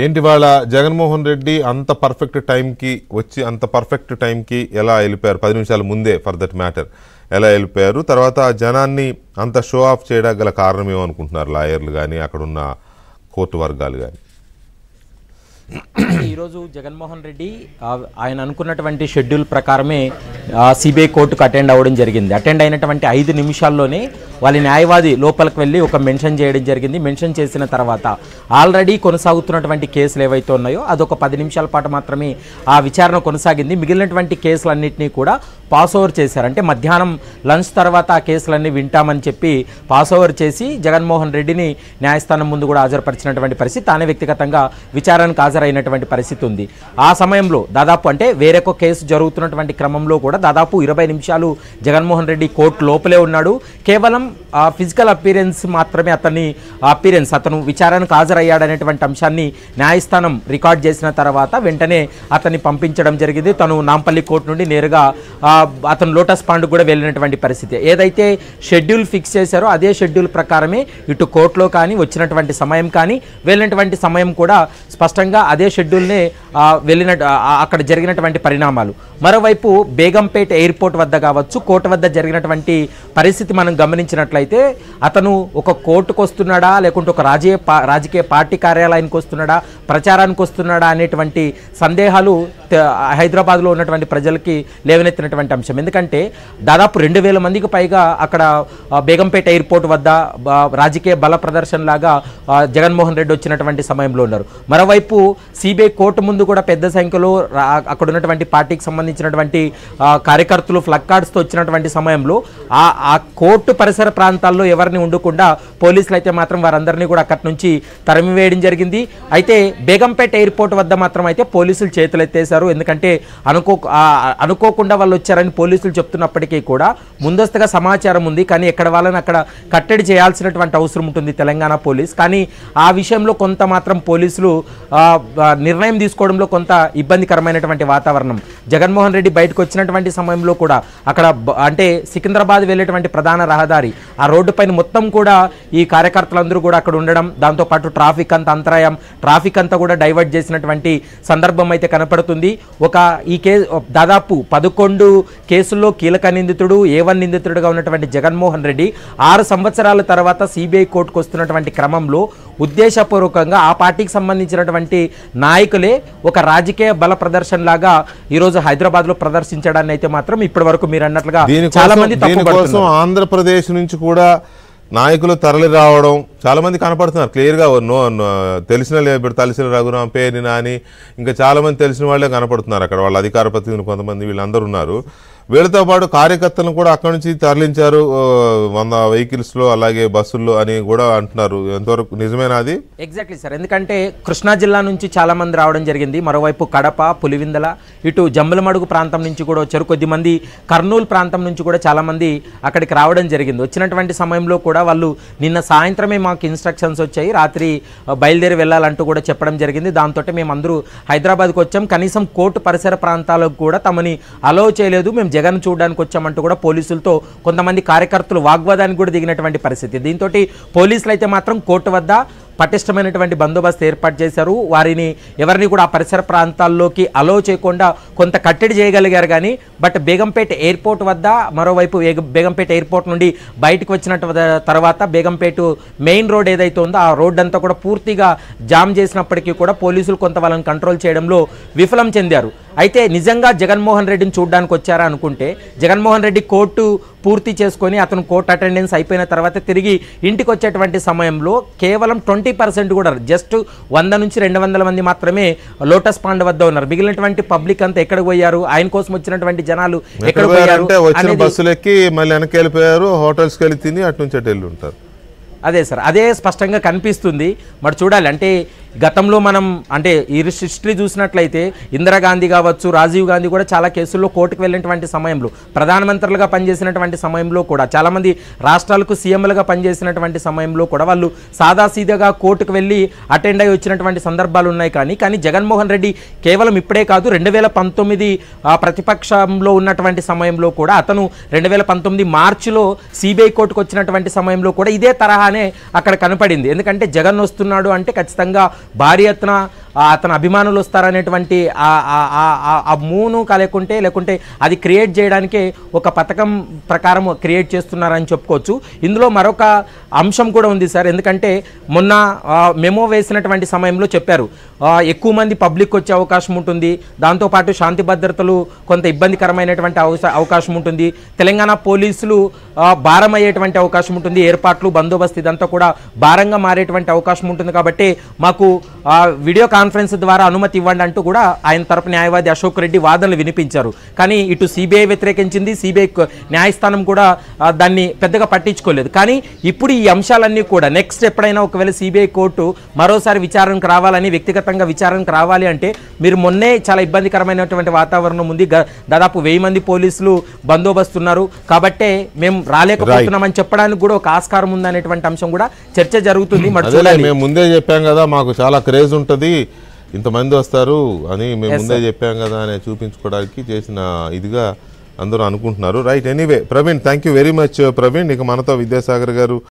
ఏంటి వాళ్ళ జగన్మోహన్ రెడ్డి అంత పర్ఫెక్ట్ టైంకి వచ్చి అంత పర్ఫెక్ట్ టైంకి ఎలా వెళ్ళిపోయారు? 10 నిమిషాల ముందే ఫర్ దట్ మ్యాటర్ ఎలా వెళ్ళిపోయారు? తర్వాత జనాన్ని అంత షో ఆఫ్ చేయడానికి గల కారణం ఏమనుకుంటున్నారు లాయర్లు కానీ అక్కడున్న కోర్టు వర్గాలు కానీ? ఈరోజు జగన్మోహన్ రెడ్డి ఆయన అనుకున్నటువంటి షెడ్యూల్ ప్రకారమే సిబిఐ కోర్టుకు అటెండ్ అవ్వడం జరిగింది. అటెండ్ అయినటువంటి 5 నిమిషాల్లోనే వాళ్ళ న్యాయవాది లోపలికి వెళ్ళి ఒక మెన్షన్ చేయడం జరిగింది. మెన్షన్ చేసిన తర్వాత ఆల్రెడీ కొనసాగుతున్నటువంటి కేసులు ఏవైతే ఉన్నాయో అదొక 10 నిమిషాల పాటు మాత్రమే ఆ విచారణ కొనసాగింది. మిగిలినటువంటి కేసులన్నింటినీ కూడా పాస్ ఓవర్ చేశారు. అంటే మధ్యాహ్నం లంచ్ తర్వాత ఆ కేసులన్నీ వింటామని చెప్పి పాస్ ఓవర్ చేసి జగన్మోహన్ రెడ్డిని న్యాయస్థానం ముందు కూడా హాజరుపరిచినటువంటి పరిస్థితి, తానే వ్యక్తిగతంగా విచారణకు హాజరైనటువంటి పరిస్థితి ఉంది. ఆ సమయంలో దాదాపు అంటే వేరొక కేసు జరుగుతున్నటువంటి క్రమంలో కూడా దాదాపు 20 నిమిషాలు జగన్మోహన్ రెడ్డి కోర్టు లోపలే ఉన్నాడు. కేవలం ఫిజికల్ అపీరెన్స్ మాత్రమే అతను విచారణకు హాజరయ్యాడనేటువంటి అంశాన్ని న్యాయస్థానం రికార్డ్ చేసిన తర్వాత వెంటనే అతన్ని పంపించడం జరిగింది. తను నాంపల్లి కోర్టు నుండి నేరుగా అతను లోటస్ పాండ్ కూడా వెళ్ళినటువంటి పరిస్థితి. ఏదైతే షెడ్యూల్ ఫిక్స్ చేశారో అదే షెడ్యూల్ ప్రకారమే ఇటు కోర్టులో కానీ వచ్చినటువంటి సమయం కానీ వెళ్ళినటువంటి సమయం కూడా స్పష్టంగా అదే షెడ్యూల్నే అక్కడ జరిగినటువంటి పరిణామాలు. మరోవైపు బేగంపేట ఎయిర్పోర్ట్ వద్ద కావచ్చు, కోర్టు వద్ద జరిగినటువంటి పరిస్థితి మనం గమనించినట్లయితే అతను ఒక కోర్టుకు వస్తున్నాడా లేకుంటే ఒక రాజకీయ పార్టీ కార్యాలయానికి వస్తున్నాడా, ప్రచారానికి వస్తున్నాడా అనేటువంటి సందేహాలు హైదరాబాద్లో ఉన్నటువంటి ప్రజలకి లేవనెత్తినటువంటి అంశం. ఎందుకంటే దాదాపు 2000 మందికి పైగా అక్కడ బేగంపేట ఎయిర్పోర్ట్ వద్ద రాజకీయ బల ప్రదర్శన లాగా జగన్మోహన్ రెడ్డి వచ్చినటువంటి సమయంలో ఉన్నారు. మరోవైపు సిబిఐ కోర్టు ముందు కూడా పెద్ద సంఖ్యలో అక్కడ ఉన్నటువంటి పార్టీకి సంబంధించినటువంటి కార్యకర్తలు ఫ్లగ్ కార్డ్స్తో వచ్చినటువంటి సమయంలో ఆ కోర్టు పరిసర ప్రాంతాల్లో ఎవరిని ఉండకుండా పోలీసులు అయితే మాత్రం వారందరినీ కూడా అక్కడి నుంచి తరిమివేయడం జరిగింది. అయితే బేగంపేట ఎయిర్పోర్ట్ వద్ద మాత్రం అయితే పోలీసులు చేతులెత్తేశారు. ఎందుకంటే అనుకోకుండా వాళ్ళు వచ్చారని పోలీసులు చెప్తున్నప్పటికీ కూడా ముందస్తుగా సమాచారం ఉంది. కానీ ఎక్కడ వాళ్ళని అక్కడ కట్టడి చేయాల్సినటువంటి అవసరం ఉంటుంది తెలంగాణ పోలీస్. కానీ ఆ విషయంలో కొంత మాత్రం పోలీసులు నిర్ణయం తీసుకోవడంలో కొంత ఇబ్బందికరమైనటువంటి వాతావరణం. జగన్మోహన్ రెడ్డి బయటకు వచ్చినటువంటి సమయంలో కూడా అక్కడ అంటే సికింద్రాబాద్ వెళ్ళేటువంటి ప్రధాన రహదారి ఆ రోడ్డు పైన మొత్తం కూడా ఈ కార్యకర్తలందరూ కూడా అక్కడ ఉండడం, దాంతోపాటు ట్రాఫిక్ అంతా అంతరాయం, ట్రాఫిక్ అంతా కూడా డైవర్ట్ చేసినటువంటి సందర్భం అయితే కనపడుతుంది. ఈ దాదాపు 11 కేసుల్లో కీలక నిందితుడు, A1 నిందితుడుగా ఉన్నటువంటి జగన్మోహన్ రెడ్డి 6 సంవత్సరాల తర్వాత సిబిఐ కోర్టుకు వస్తున్నటువంటి క్రమంలో ఉద్దేశపూర్వకంగా ఆ పార్టీకి సంబంధించినటువంటి నాయకులే ఒక రాజకీయ బల ప్రదర్శన లాగా ఈరోజు హైదరాబాద్ లో ప్రదర్శించడాన్ని అయితే మాత్రం ఇప్పటి వరకు మీరు అన్నట్లుగా చాలా మంది దీనికోసం ఆంధ్రప్రదేశ్ నుంచి కూడా నాయకులు తరలి రావడం చాలా మంది కనపడుతున్నారు క్లియర్గా. తెలిసిన రఘురాం, పేర్ని నాని, ఇంకా చాలా మంది తెలిసిన వాళ్ళే కనపడుతున్నారు అక్కడ. వాళ్ళ అధికార ప్రతినిధులు కొంతమంది వీళ్ళందరూ ఉన్నారు. వీళ్ళతో పాటు కార్యకర్తలను కూడా అక్కడి నుంచి తరలించారు 100 వెహికల్స్లో, అలాగే బస్సుల్లో అని కూడా అంటున్నారు. ఎంతవరకు నిజమేనా అది? Exactly sir. ఎందుకంటే కృష్ణా జిల్లా నుంచి చాలా మంది రావడం జరిగింది. మరోవైపు కడప, పులివిందల, ఇటు జమ్మలమడుగు ప్రాంతం నుంచి కూడా వచ్చారు. కొద్దిమంది కర్నూలు ప్రాంతం నుంచి కూడా చాలా మంది అక్కడికి రావడం జరిగింది. వచ్చినటువంటి సమయంలో కూడా వాళ్ళు నిన్న సాయంత్రమే మాకు ఇన్స్ట్రక్షన్స్ వచ్చాయి, రాత్రి బయలుదేరి వెళ్ళాలంటూ కూడా చెప్పడం జరిగింది. దాంతో మేము అందరూ హైదరాబాద్కి వచ్చాం. కనీసం కోర్టు పరిసర ప్రాంతాలకు కూడా తమని అలో చేయలేదు, మేము జగన్ చూడడానికి వచ్చామంటూ కూడా పోలీసులతో కొంతమంది కార్యకర్తలు వాగ్వాదానికి కూడా దిగినటువంటి పరిస్థితి. దీంతో పోలీసులు అయితే మాత్రం కోర్టు వద్ద పటిష్టమైనటువంటి బందోబస్తు ఏర్పాటు చేశారు. వారిని ఎవరిని కూడా ఆ పరిసర ప్రాంతాల్లోకి అలో చేయకుండా కొంత కట్టడి చేయగలిగారు. కానీ బట్ బేగంపేట ఎయిర్పోర్ట్ వద్ద, మరోవైపు బేగంపేట ఎయిర్పోర్ట్ నుండి బయటకు వచ్చిన తర్వాత బేగంపేట మెయిన్ రోడ్ ఏదైతే ఉందో ఆ రోడ్ అంతా కూడా పూర్తిగా జామ్ చేసినప్పటికీ కూడా పోలీసులు కొంత వాళ్ళని కంట్రోల్ చేయడంలో విఫలం చెందారు. అయితే నిజంగా జగన్మోహన్ రెడ్డిని చూడడానికి వచ్చారా అనుకుంటే జగన్మోహన్ రెడ్డి కోర్టు పూర్తి చేసుకొని అతను కోర్టు అటెండెన్స్ అయిపోయిన తర్వాత తిరిగి ఇంటికి వచ్చేటువంటి సమయంలో కేవలం 20% కూడా, జస్ట్ 100 నుంచి 200 మంది మాత్రమే లోటస్ పాండ్ వద్ద ఉన్నారు. మిగిలినటువంటి పబ్లిక్ అంతా ఎక్కడికి పోయారు, ఆయన కోసం వచ్చినటువంటి జనాలు ఎక్కడ పోయారు? వచ్చిన బస్సులు ఎక్కి మళ్ళీ వెనక్కి వెళ్ళిపోయారు, హోటల్స్కి వెళ్ళి తిని అటు నుంచి అటు వెళ్ళి ఉంటారు. అదే సార్, అదే స్పష్టంగా కనిపిస్తుంది. మరి చూడాలి, అంటే గతంలో మనం అంటే ఈ హిస్టరీ చూసినట్లయితే ఇందిరాగాంధీ కావచ్చు, రాజీవ్ గాంధీ కూడా చాలా కేసుల్లో కోర్టుకు వెళ్ళినటువంటి సమయంలో, ప్రధానమంత్రులుగా పనిచేసినటువంటి సమయంలో కూడా, చాలామంది రాష్ట్రాలకు సీఎంలుగా పనిచేసినటువంటి సమయంలో కూడా వాళ్ళు సాదాసీదాగా కోర్టుకు వెళ్ళి అటెండ్ అయ్యి వచ్చినటువంటి సందర్భాలు ఉన్నాయి. కానీ జగన్మోహన్ రెడ్డి కేవలం ఇప్పుడే కాదు, 2019 ప్రతిపక్షంలో ఉన్నటువంటి సమయంలో కూడా, అతను 2019 మార్చిలో సిబిఐ కోర్టుకు వచ్చినటువంటి సమయంలో కూడా ఇదే తరహానే అక్కడ కనపడింది. ఎందుకంటే జగన్ వస్తున్నాడు అంటే ఖచ్చితంగా భారీ ఎత్తున అతను అభిమానులు వస్తారనేటువంటి ఆ మూను లేకుంటే అది క్రియేట్ చేయడానికే ఒక పథకం ప్రకారం క్రియేట్ చేస్తున్నారని చెప్పుకోవచ్చు. ఇందులో మరొక అంశం కూడా ఉంది సార్. ఎందుకంటే మొన్న మెమో వేసినటువంటి సమయంలో చెప్పారు ఎక్కువ మంది పబ్లిక్ వచ్చే అవకాశం ఉంటుంది, దాంతోపాటు శాంతి భద్రతలు కొంత ఇబ్బందికరమైనటువంటి అవకాశం ఉంటుంది, తెలంగాణ పోలీసులు భారం అయ్యేటువంటి అవకాశం ఉంటుంది, ఏర్పాట్లు బందోబస్తు ఇదంతా కూడా భారంగా మారేటువంటి అవకాశం ఉంటుంది, కాబట్టి మాకు వీడియో కాన్ఫరెన్స్ ద్వారా అనుమతి ఇవ్వండి అంటూ కూడా ఆయన తరపు న్యాయవాది అశోక్ రెడ్డి వాదనలు వినిపించారు. కానీ ఇటు సిబిఐ వ్యతిరేకించింది, సిబిఐ న్యాయస్థానం కూడా దాన్ని పెద్దగా పట్టించుకోలేదు. కానీ ఇప్పుడు ఈ అంశాలన్నీ కూడా నెక్స్ట్ ఎప్పుడైనా ఒకవేళ సిబిఐ కోర్టు మరోసారి విచారణకు రావాలని, వ్యక్తిగతంగా విచారణకు రావాలి అంటే మీరు మొన్నే చాలా ఇబ్బందికరమైనటువంటి వాతావరణం ఉంది, దాదాపు 1000 మంది పోలీసులు బందోబస్తున్నారు, కాబట్టే మేము రాలేకపోతున్నామని చెప్పడానికి కూడా ఒక ఆస్కారం ఉందనేటువంటి అంశం కూడా చర్చ జరుగుతుంది. మేము ముందే చెప్పాం కదా మాకు చాలా క్రేజ్ ఉంటుంది, ఇంతమంది వస్తారు అని మేము ముందే చెప్పాం కదా అని చూపించుకోవడానికి చేసిన ఇదిగా అందరూ అనుకుంటున్నారు. Right, anyway Praveen, thank you very much Praveen. ఇక మనతో విద్యాసాగర్ గారు